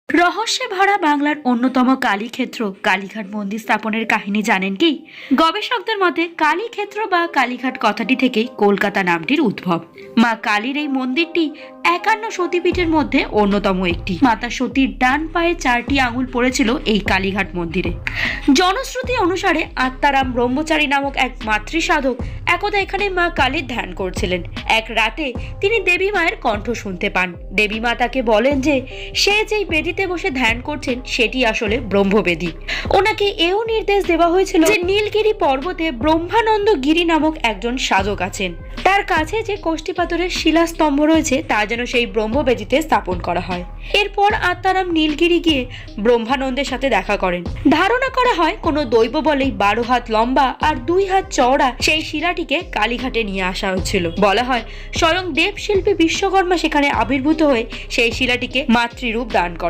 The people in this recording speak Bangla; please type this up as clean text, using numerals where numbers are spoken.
রহস্যে ভরা বাংলার অন্যতম কালীক্ষেত্র কালীঘাট মন্দির স্থাপনের কাহিনী জানেন কি? গবেষকদের মতে কালীক্ষেত্র বা কালীঘাট কথাটি থেকেই কলকাতা নামটির উদ্ভব। মা কালীর এই মন্দিরটি ৫১ সতীপীঠের মধ্যে অন্যতম একটি। মাতা সতীর ডান পায়ে ৪টি আঙুল পড়েছিল এই কালীঘাট মন্দিরে। জনশ্রুতি অনুসারে আত্মারাম ব্রহ্মচারী নামক এক মাতৃ সাধক একদা এখানে মা কালীর ধ্যান করছিলেন। এক রাতে তিনি দেবী মায়ের কণ্ঠ শুনতে পান। দেবী মা তাকে বলেন যে সে যেই বেদিতে বসে ধ্যান করছেন সেটি আসলে ব্রহ্মবেদী। ওনাকে এও নির্দেশ দেওয়া হয়েছিল যে নীলগিরি পর্বতে ব্রহ্মানন্দ গিরি নামক একজন সাধক আছেন, তার কাছে যে কোষ্ঠী পাথরের শিলাস্তম্ভ রয়েছে তা যেন সেই ব্রহ্মবেদিতে স্থাপন করা হয়। এরপর আত্মারাম নীলগিরি গিয়ে ব্রহ্মানন্দের সাথে দেখা করেন। ধারণা করা হয় কোনো দৈব বলেই ১২ হাত লম্বা আর ২ হাত চওড়া সেই শিলাটিকে কালীঘাটে নিয়ে আসা হয়েছিল। বলা হয় স্বয়ং দেবশিল্পী বিশ্বকর্মা সেখানে আবির্ভূত হয়ে সেই শিলাটিকে মাতৃরূপ দান করেন।